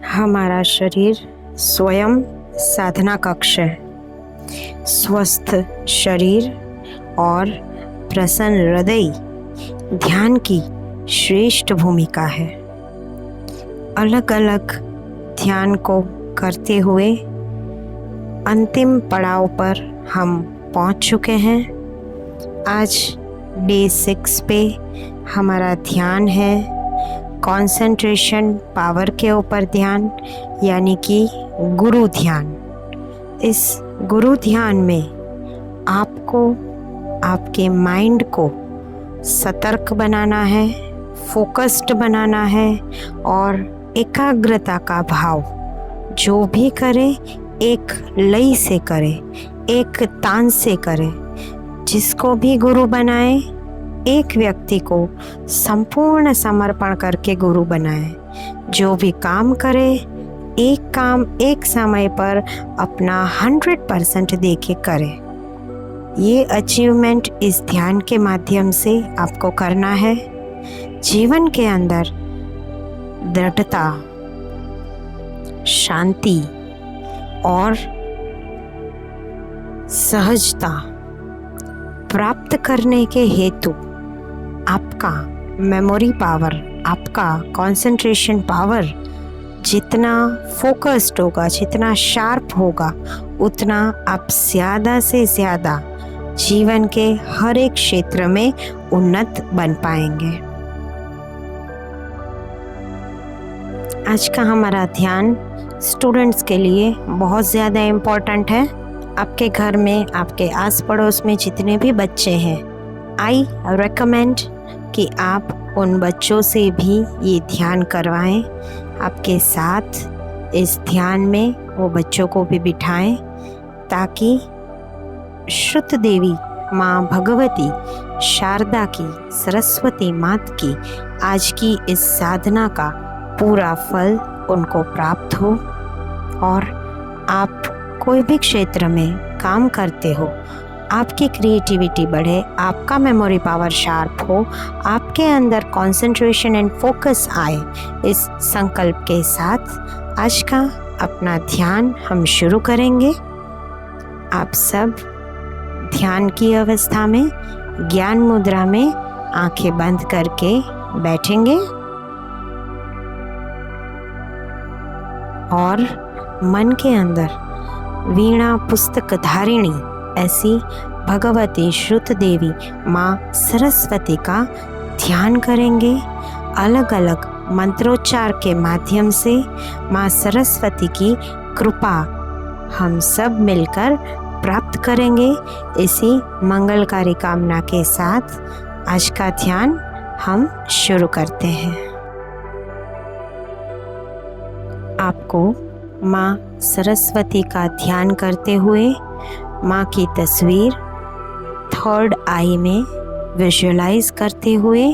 हमारा शरीर स्वयं साधना कक्ष है। स्वस्थ शरीर और प्रसन्न हृदय ध्यान की श्रेष्ठ भूमिका है। अलग अलग ध्यान को करते हुए अंतिम पड़ाव पर हम पहुंच चुके हैं। आज डे 6 पे हमारा ध्यान है कंसंट्रेशन पावर के ऊपर ध्यान, यानी कि गुरु ध्यान। इस गुरु ध्यान में आपको आपके माइंड को सतर्क बनाना है, फोकस्ड बनाना है और एकाग्रता का भाव जो भी करे एक लय से करे, एक तान से करे। जिसको भी गुरु बनाए एक व्यक्ति को संपूर्ण समर्पण करके गुरु बनाए। जो भी काम करे एक काम एक समय पर अपना 100% दे के करे। ये अचीवमेंट इस ध्यान के माध्यम से आपको करना है। जीवन के अंदर दृढ़ता, शांति और सहजता प्राप्त करने के हेतु आपका मेमोरी पावर, आपका कंसंट्रेशन पावर जितना फोकस्ड होगा, जितना शार्प होगा, उतना आप ज़्यादा से ज़्यादा जीवन के हर एक क्षेत्र में उन्नत बन पाएंगे। आज का हमारा ध्यान स्टूडेंट्स के लिए बहुत ज़्यादा इम्पोर्टेंट है। आपके घर में, आपके आस पड़ोस में जितने भी बच्चे हैं, आई रेकमेंड कि आप उन बच्चों से भी ये ध्यान करवाएं। आपके साथ इस ध्यान में वो बच्चों को भी बिठाएं ताकि श्रुत देवी माँ भगवती, शारदा की, सरस्वती मात की आज की इस साधना का पूरा फल उनको प्राप्त हो और आप कोई भी क्षेत्र में काम करते हो, आपकी क्रिएटिविटी बढ़े, आपका मेमोरी पावर शार्प हो, आपके अंदर कंसंट्रेशन एंड फोकस आए। इस संकल्प के साथ आज का अपना ध्यान हम शुरू करेंगे। आप सब ध्यान की अवस्था में ज्ञान मुद्रा में आंखें बंद करके बैठेंगे और मन के अंदर वीणा पुस्तक धारिणी ऐसी भगवती श्रुत देवी माँ सरस्वती का ध्यान करेंगे। अलग अलग मंत्रोच्चार के माध्यम से माँ सरस्वती की कृपा हम सब मिलकर प्राप्त करेंगे। इसी मंगलकारी कामना के साथ आज का ध्यान हम शुरू करते हैं। आपको माँ सरस्वती का ध्यान करते हुए माँ की तस्वीर थर्ड आई में विजुअलाइज करते हुए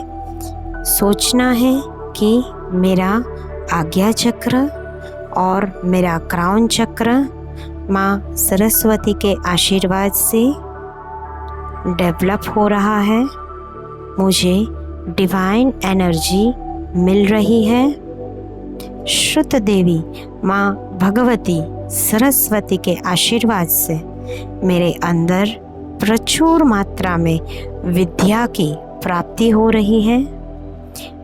सोचना है कि मेरा आज्ञा चक्र और मेरा क्राउन चक्र माँ सरस्वती के आशीर्वाद से डेवलप हो रहा है। मुझे डिवाइन एनर्जी मिल रही है। श्रुत देवी माँ भगवती सरस्वती के आशीर्वाद से मेरे अंदर प्रचुर मात्रा में विद्या की प्राप्ति हो रही है।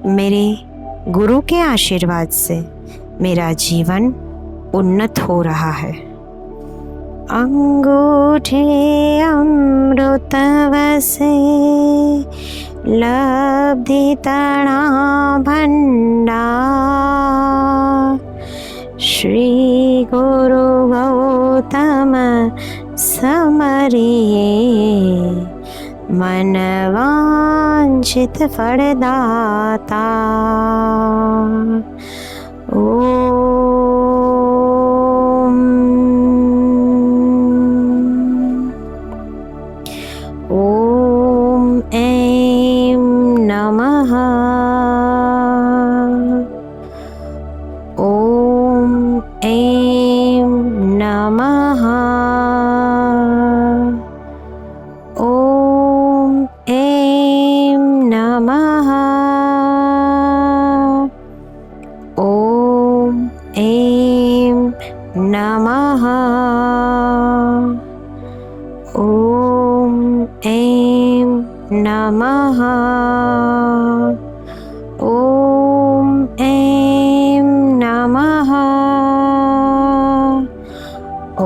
मेरे गुरु के आशीर्वाद से मेरा जीवन उन्नत हो रहा है। अंगूठे अमृतव से लब्धि तणा भंडार, श्री गुरु गौतम समरिये, मन वांछित फलदाता। ओम ऐं नमः। ओम ऐं नमः। ओम ऐं नमः। नमः। ॐ ऐं नमः। ॐ ऐं नमः। ॐ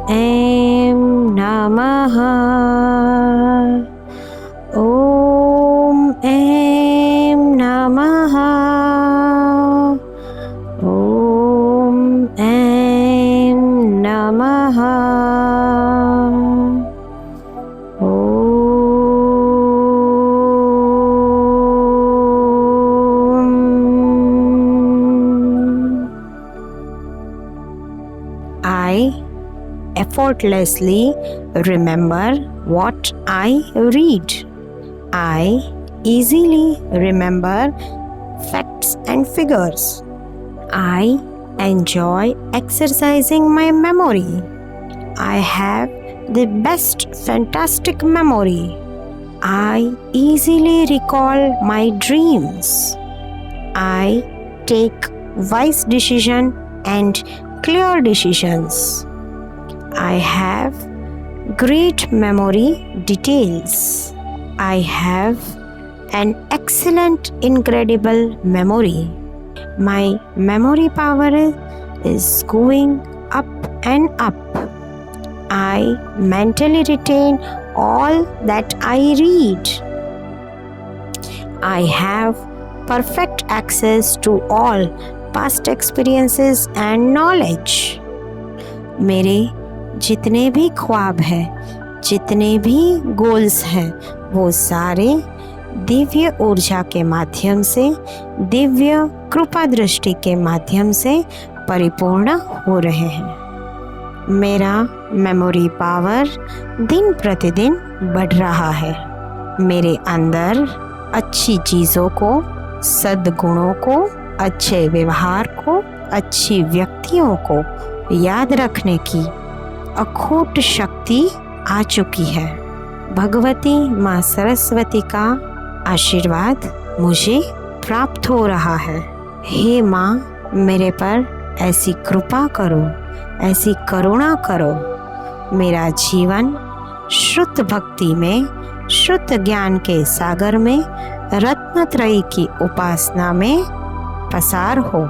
ऐं नमः। ॐ ऐं नमः। ॐ ऐं नमः। I effortlessly remember what I read. I easily remember facts and figures. I enjoy exercising my memory. I have the best fantastic memory. I easily recall my dreams. I take wise decision and clear decisions. I have great memory details. I have an excellent, incredible memory. My memory power is going up and up. I mentally retain all that I read. I have perfect access to all past experiences and knowledge. मेरे जितने भी ख्वाब हैं, जितने भी goals हैं, वो सारे दिव्य ऊर्जा के माध्यम से, दिव्य कृपा दृष्टि के माध्यम से परिपूर्ण हो रहे हैं। मेरा मेमोरी पावर दिन प्रतिदिन बढ़ रहा है। मेरे अंदर अच्छी चीज़ों को, सद्गुणों को, अच्छे व्यवहार को, अच्छी व्यक्तियों को याद रखने की अखूट शक्ति आ चुकी है। भगवती माँ सरस्वती का आशीर्वाद मुझे प्राप्त हो रहा है। हे माँ, मेरे पर ऐसी कृपा करो, ऐसी करुणा करो। मेरा जीवन शुद्ध भक्ति में, शुद्ध ज्ञान के सागर में, रत्नत्रयी की उपासना में पसार हो।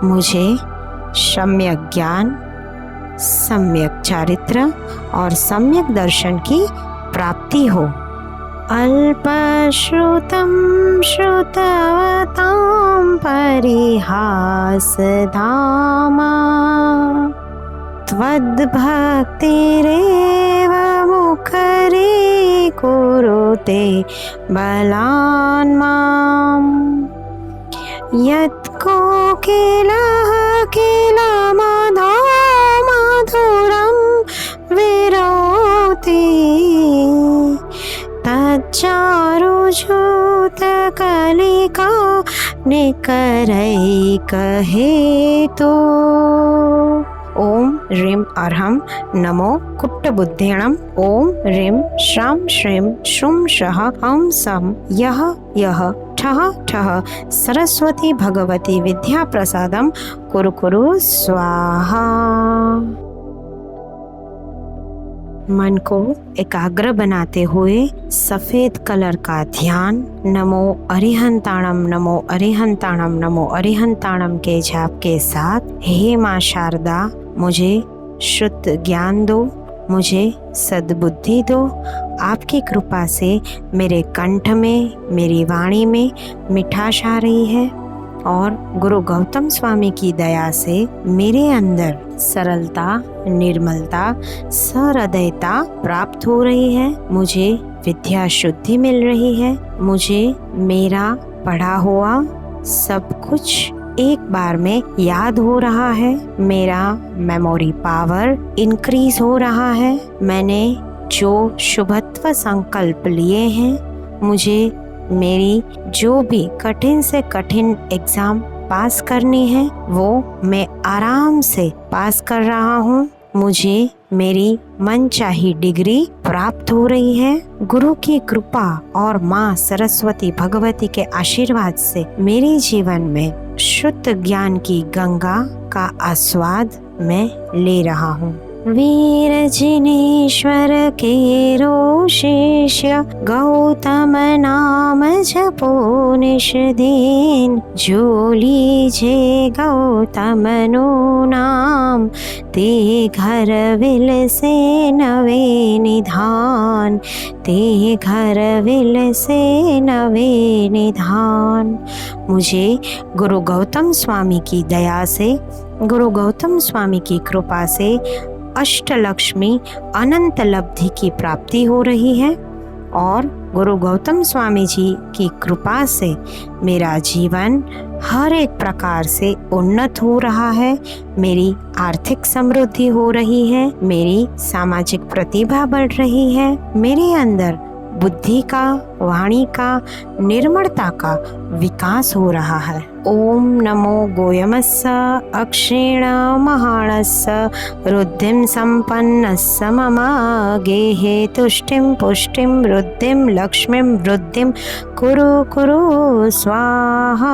मुझे सम्यक ज्ञान, सम्यक चारित्र और सम्यक दर्शन की प्राप्ति हो। अल्पश्रुतं श्रुतवतां परिहासधामा त्वद्भक्तिरेव मुखरी कुरुते बलान् माम्। यत्कोकिलः किलमधो मधुरं विरोति तच्चारुजूतकलिका निकरैकहेतु। ओम ह्रीं अर्हं नमो कुट्टबुद्धेणं। ओम ह्रीं श्रां श्रीं श्रूं शः हं सं यः यः ठः ठः सरस्वती भगवती विद्या प्रसादम कुरु कुरु स्वाहा। मन को एकाग्र बनाते हुए सफेद कलर का ध्यान नमो अरिहंताणम, नमो अरिहंताणम, नमो अरिहंताणम के जाप के साथ, हे माँ शारदा, मुझे शुद्ध ज्ञान दो, मुझे सद्बुद्धि दो। आपकी कृपा से मेरे कंठ में, मेरी वाणी में मिठास आ रही है और गुरु गौतम स्वामी की दया से मेरे अंदर सरलता, निर्मलता, सहृदयता प्राप्त हो रही है। मुझे विद्या शुद्धि मिल रही है। मुझे मेरा पढ़ा हुआ सब कुछ एक बार में याद हो रहा है। मेरा मेमोरी पावर इंक्रीज हो रहा है। मैंने जो शुभत्व संकल्प लिए हैं, मुझे मेरी जो भी कठिन से कठिन एग्जाम पास करनी है, वो मैं आराम से पास कर रहा हूँ। मुझे मेरी मनचाही डिग्री प्राप्त हो रही है। गुरु की कृपा और माँ सरस्वती भगवती के आशीर्वाद से मेरे जीवन में शुद्ध ज्ञान की गंगा का आस्वाद मैं ले रहा हूँ। वीर जिनेश्वर केरो शिष्य गौतम नाम जपो निश दिन। जो लीजे गौतम नो नाम ते घर विल से नवे निधान। ते घर विल से नवे निधान। मुझे गुरु गौतम स्वामी की दया से, गुरु गौतम स्वामी की कृपा से अष्टलक्ष्मी अनंत लब्धि की प्राप्ति हो रही है और गुरु गौतम स्वामी जी की कृपा से मेरा जीवन हर एक प्रकार से उन्नत हो रहा है। मेरी आर्थिक समृद्धि हो रही है, मेरी सामाजिक प्रतिभा बढ़ रही है, मेरे अंदर बुद्धि का, वाणी का, निर्मलता का विकास हो रहा है। ओम नमो गोयमस्स अक्षेण महाणस्स रुद्धिं संपन्नस्स मम गेहे तुष्टिं पुष्टिं वृद्धिं लक्ष्मीं वृद्धिं कुरु कुरु स्वाहा।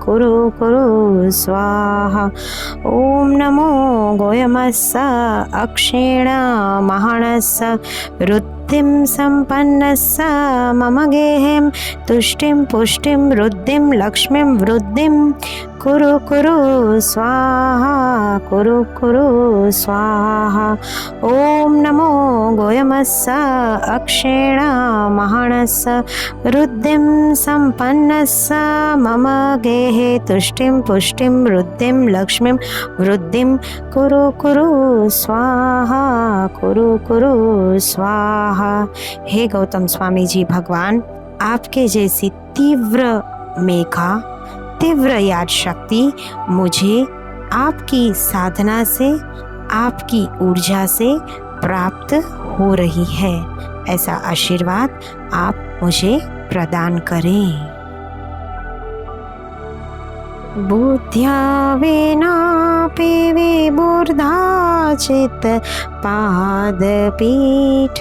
कुरु कुरु स्वाहा। ओम नमो गोयमस्स अक्षेण महाणस्स रुद्धिं संपन्नस्स मम गेहें तुष्टिं पुष्टिं वृद्धिं लक्ष्मीं वृद्धिं कुरु कुरु स्वाहा। कुरु कुरु स्वाहा। ओम नमो गोयमस्स अक्षेण महाणस्स रुद्धिं संपन्नस्स मम गेहे तुष्टिं पुष्टिं वृद्धिं लक्ष्मीं वृद्धिं कुरु कुरु स्वाहा। कुरु कुरु स्वाहा। हे गौतम स्वामी जी भगवान, आपके जैसी तीव्र मेघा, तीव्र याद शक्ति मुझे आपकी साधना से, आपकी ऊर्जा से प्राप्त हो रही है। ऐसा आशीर्वाद आप मुझे प्रदान करें। बुद्ध्या विनापि विबुधाचित पादपीठ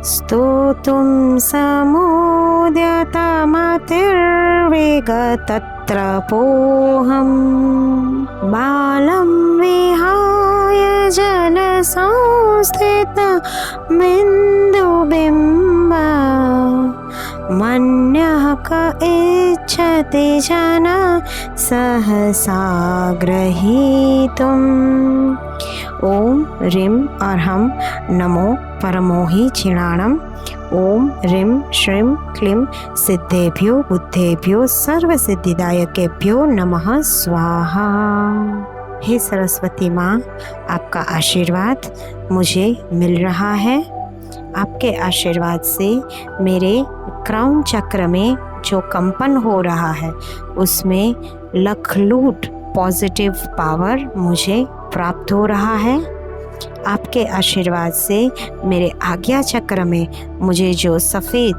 स्तोतुं समुद्यतमतिर्विगतत्र पोऽहं बालं विहाय जलसंस्थितमिन्दुबिम्ब मन्यः क इच्छति जन सहसा ग्रहीतुम्। ओम ह्रीं अर्हं नमो परमोहि चिणाणम्। ओम ह्रीं श्रीं क्लीं सिद्धेभ्यो बुद्धेभ्यो सर्वसिद्धिदायकेभ्यो नमः स्वाहा। हे सरस्वती माँ, आपका आशीर्वाद मुझे मिल रहा है। आपके आशीर्वाद से मेरे क्राउन चक्र में जो कंपन हो रहा है उसमें लखलूट पॉजिटिव पावर मुझे प्राप्त हो रहा है। आपके आशीर्वाद से मेरे आज्ञा चक्र में मुझे जो सफ़ेद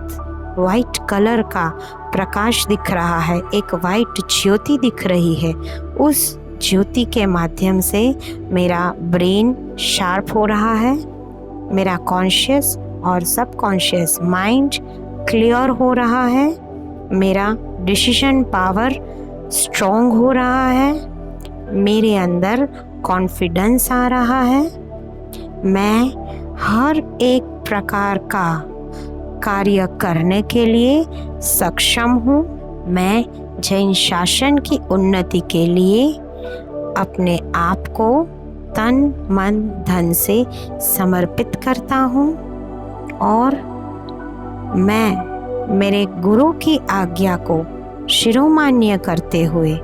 वाइट कलर का प्रकाश दिख रहा है, एक वाइट ज्योति दिख रही है, उस ज्योति के माध्यम से मेरा ब्रेन शार्प हो रहा है, मेरा कॉन्शियस और सबकॉन्शियस माइंड क्लियर हो रहा है, मेरा डिसीजन पावर स्ट्रॉन्ग हो रहा है, मेरे अंदर कॉन्फिडेंस आ रहा है, मैं हर एक प्रकार का कार्य करने के लिए सक्षम हूँ। मैं जैन शासन की उन्नति के लिए अपने आप को तन मन धन से समर्पित करता हूँ और मैं मेरे गुरु की आज्ञा को शिरोमान्य करते हुए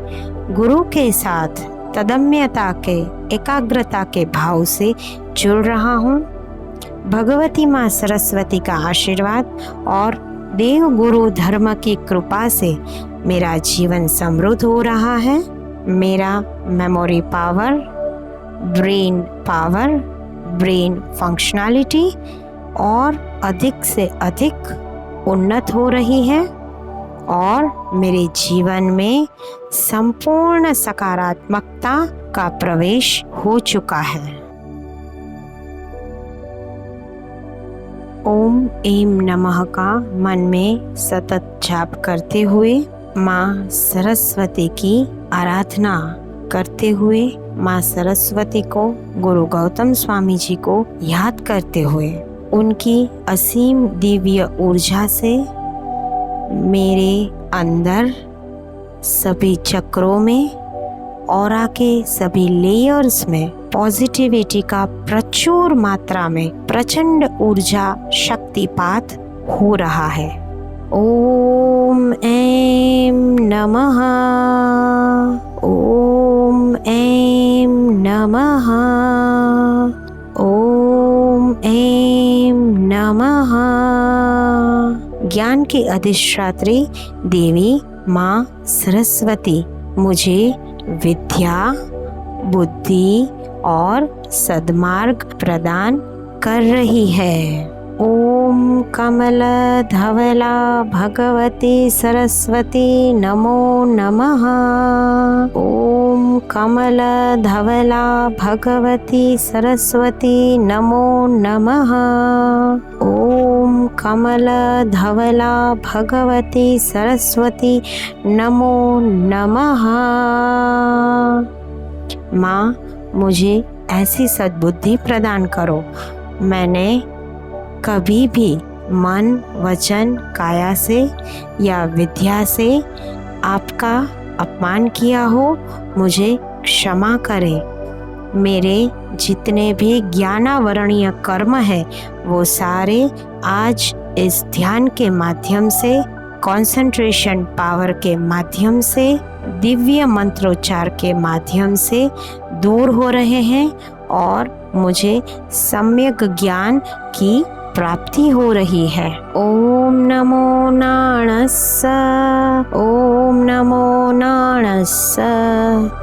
गुरु के साथ तदम्यता के, एकाग्रता के भाव से जुड़ रहा हूँ। भगवती माँ सरस्वती का आशीर्वाद और देव गुरु धर्म की कृपा से मेरा जीवन समृद्ध हो रहा है। मेरा मेमोरी पावर, ब्रेन फंक्शनैलिटी और अधिक से अधिक उन्नत हो रही है और मेरे जीवन में संपूर्ण सकारात्मकता का प्रवेश हो चुका है। ओम ऐं नमः का मन में सतत जाप करते हुए, माँ सरस्वती की आराधना करते हुए, माँ सरस्वती को, गुरु गौतम स्वामी जी को याद करते हुए, उनकी असीम दिव्य ऊर्जा से मेरे अंदर सभी चक्रों में, ऑरा के सभी लेयर्स में पॉजिटिविटी का प्रचुर मात्रा में प्रचंड ऊर्जा शक्तिपात हो रहा है। ओम ऐं नमः, ओम ऐं नमः, ओम ऐं नमः। ज्ञान की अधिष्ठात्री देवी माँ सरस्वती मुझे विद्या, बुद्धि और सद्मार्ग प्रदान कर रही है। ओम कमल धवला भगवती सरस्वती नमो नमः। ओम कमल धवला भगवती सरस्वती नमो नमः। ओम कमल धवला भगवती सरस्वती नमो नमः। माँ, मुझे ऐसी सद्बुद्धि प्रदान करो। मैंने कभी भी मन, वचन, काया से या विद्या से आपका अपमान किया हो, मुझे क्षमा करें। मेरे जितने भी ज्ञानावरणीय कर्म है वो सारे आज इस ध्यान के माध्यम से, कंसंट्रेशन पावर के माध्यम से, दिव्य मंत्रोच्चार के माध्यम से दूर हो रहे हैं और मुझे सम्यक ज्ञान की प्राप्ति हो रही है। ओम नमो नाणस्य, ओम नमो नाणस्य,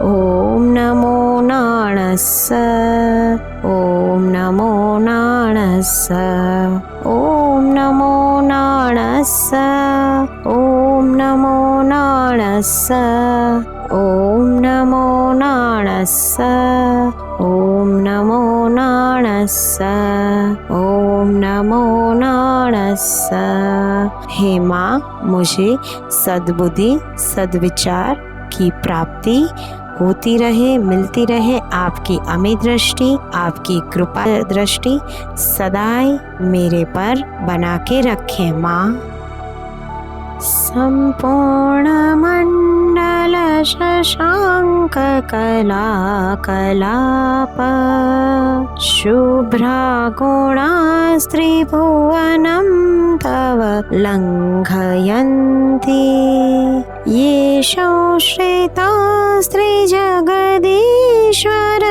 ओम नमो नाणस्य, ओम नमो नाणस्य, ओम नमो नाणस्य, ओम नमो नाणस्य, ओम नमो नाणस्य, ओम नमो नाणस्य, ओम नमो नाणस्य। हे माँ, मुझे सद्बुद्धि, सद्विचार की प्राप्ति होती रहे, मिलती रहे। आपकी अमित दृष्टि, आपकी कृपा दृष्टि सदाई मेरे पर बना के रखें माँ। संपूर्ण मंडल शशांक कला कलाप, शुभ्रा गुणास्त्रिभुवनं तव लङ्घयन्ति, येषौ श्रितास्त्रिजगदीश्वर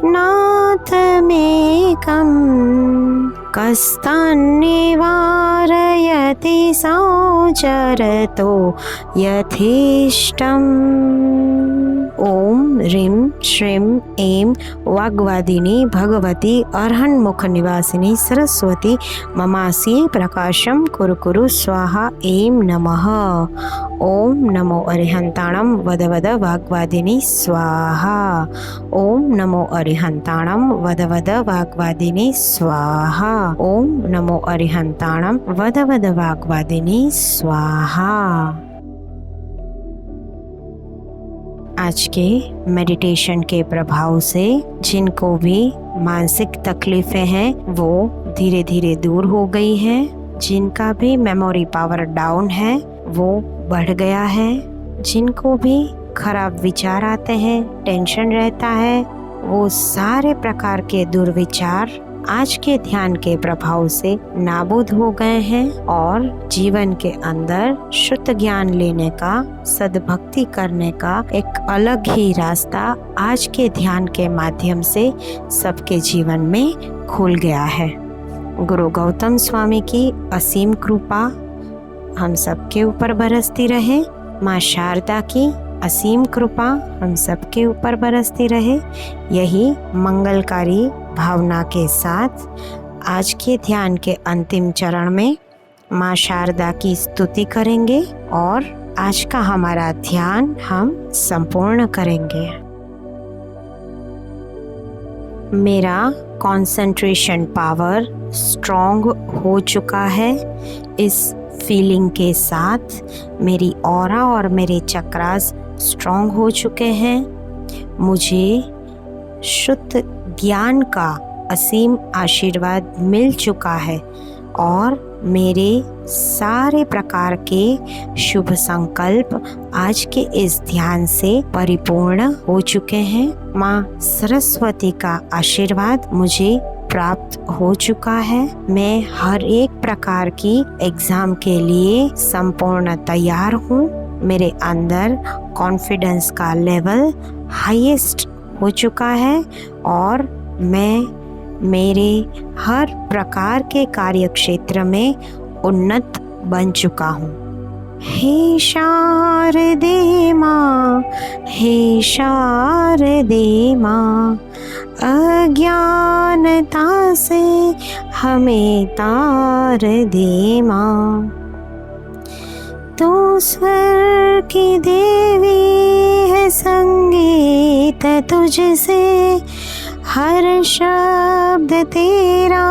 नाथमेकम्, कस्तान्निवारयति संचरतो यथेष्टम्। ओम ह्रीं श्रीं ऐं वाग्वादिनी भगवती अर्हन्मुख निवासिनी सरस्वती ममासि प्रकाशं कुरु कुरु स्वाहा। ऐं नमः। ओम नमो अरिहन्ताणं वद वद वाग्वादिनी स्वाहा। ओम नमो अरिहन्ताणं वद वद वाग्वादिनी स्वाहा। ओम नमो अरिहन्ताणं वद वद वाग्वादिनी स्वाहा। आज के मेडिटेशन के प्रभाव से जिनको भी मानसिक तकलीफें हैं वो धीरे धीरे दूर हो गई हैं। जिनका भी मेमोरी पावर डाउन है वो बढ़ गया है। जिनको भी खराब विचार आते हैं, टेंशन रहता है, वो सारे प्रकार के दुर्विचार आज के ध्यान के प्रभाव से नाबूद हो गए हैं और जीवन के अंदर शुद्ध ज्ञान लेने का, सद्भक्ति करने का एक अलग ही रास्ता आज के ध्यान के माध्यम से सबके जीवन में खुल गया है। गुरु गौतम स्वामी की असीम कृपा हम सबके ऊपर बरसती रहे। माँ शारदा की असीम कृपा हम सबके ऊपर बरसती रहे। यही मंगलकारी भावना के साथ आज के ध्यान के अंतिम चरण में माँ शारदा की स्तुति करेंगे और आज का हमारा ध्यान हम संपूर्ण करेंगे। मेरा कंसंट्रेशन पावर स्ट्रॉन्ग हो चुका है। इस फीलिंग के साथ मेरी ऑरा और मेरे चक्रास स्ट्रॉन्ग हो चुके हैं। मुझे शुद्ध ज्ञान का असीम आशीर्वाद मिल चुका है और मेरे सारे प्रकार के शुभ संकल्प आज के इस ध्यान से परिपूर्ण हो चुके हैं। माँ सरस्वती का आशीर्वाद मुझे प्राप्त हो चुका है। मैं हर एक प्रकार की एग्जाम के लिए संपूर्ण तैयार हूँ। मेरे अंदर कॉन्फिडेंस का लेवल हाईएस्ट हो चुका है और मैं मेरे हर प्रकार के कार्य क्षेत्र में उन्नत बन चुका हूँ। हे शारदे माँ, हे शारदे माँ, अज्ञानता से हमें तार दे माँ। तू स्वर की देवी है, संगीत तुझसे, हर शब्द तेरा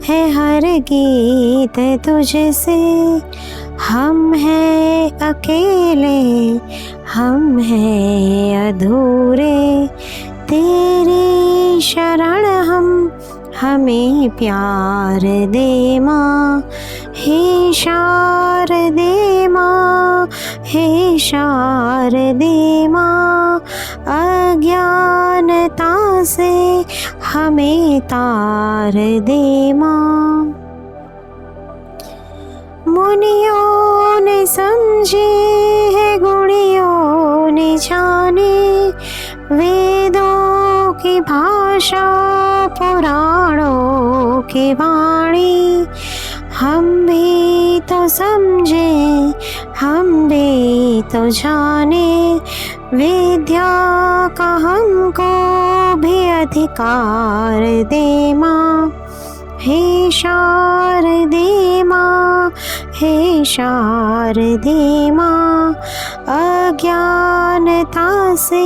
है, हर गीत तुझसे। हम हैं अकेले, हम हैं अधूरे, तेरी शरण हमें प्यार दे माँ। हे शारदे माँ, हे शारदे माँ, अज्ञानता से हमें तार दे माँ। मुनियों ने समझे है, गुणियों ने जाने, वेदों की भाषा, पुराणों की वाणी। हम भी तो समझे, हम भी तो जाने, विद्या का हमको भी अधिकार दे माँ। हे शारदे माँ, हे शारदे माँ, अज्ञानता से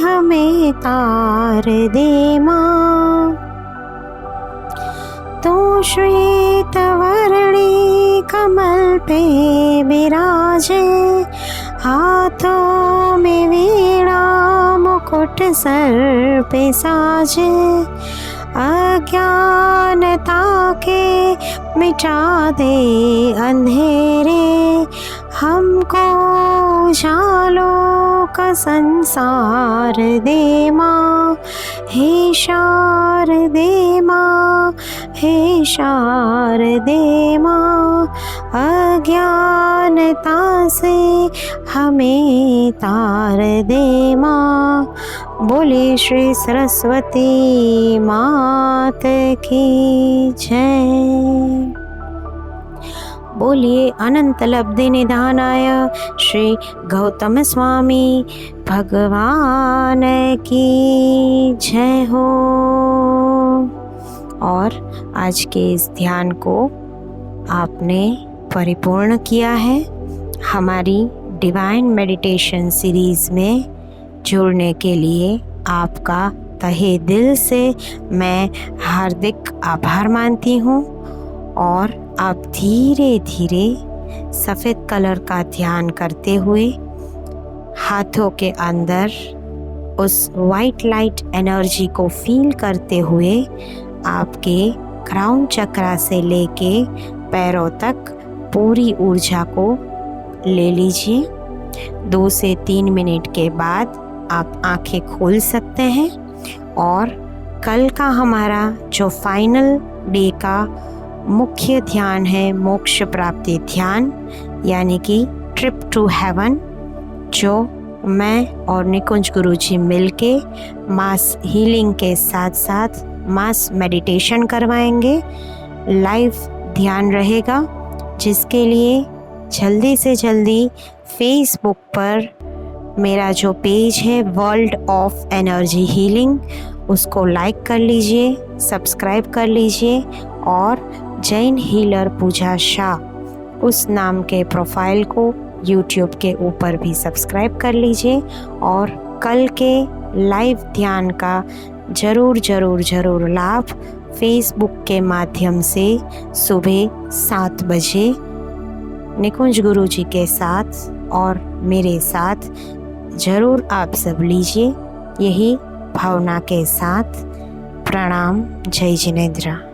हमें तार दे माँ। तो श्वेत वर्णी कमल पे विराजे, हाथों में वीणा मुकुट सर पे साजे। अज्ञानता के मिटा दे अंधेरे, हमको उजालों का संसार दे माँ। हे शारदे माँ, हे शारदे माँ, अज्ञानता से हमें तार दे माँ। बोले श्री सरस्वती मात की जय। बोलिए अनंत लब्धि निधानाय श्री गौतम स्वामी भगवान की जय हो। और आज के इस ध्यान को आपने परिपूर्ण किया है। हमारी डिवाइन मेडिटेशन सीरीज़ में जुड़ने के लिए आपका तहे दिल से मैं हार्दिक आभार मानती हूँ। और आप धीरे धीरे सफ़ेद कलर का ध्यान करते हुए हाथों के अंदर उस वाइट लाइट एनर्जी को फील करते हुए आपके क्राउन चक्रा से लेके पैरों तक पूरी ऊर्जा को ले लीजिए। 2 से 3 मिनट के बाद आप आंखें खोल सकते हैं। और कल का हमारा जो फाइनल डे का मुख्य ध्यान है मोक्ष प्राप्ति ध्यान, यानी कि ट्रिप टू हेवन, जो मैं और निकुंज गुरुजी मिलके मास हीलिंग के साथ साथ मास मेडिटेशन करवाएंगे। लाइव ध्यान रहेगा, जिसके लिए जल्दी से जल्दी फेसबुक पर मेरा जो पेज है वर्ल्ड ऑफ एनर्जी हीलिंग, उसको लाइक कर लीजिए, सब्सक्राइब कर लीजिए। और जैन हीलर पूजा शाह उस नाम के प्रोफाइल को यूट्यूब के ऊपर भी सब्सक्राइब कर लीजिए। और कल के लाइव ध्यान का ज़रूर ज़रूर ज़रूर लाभ फेसबुक के माध्यम से सुबह 7 बजे निकुंज गुरु जी के साथ और मेरे साथ ज़रूर आप सब लीजिए। यही भावना के साथ प्रणाम। जय जिनेंद्र।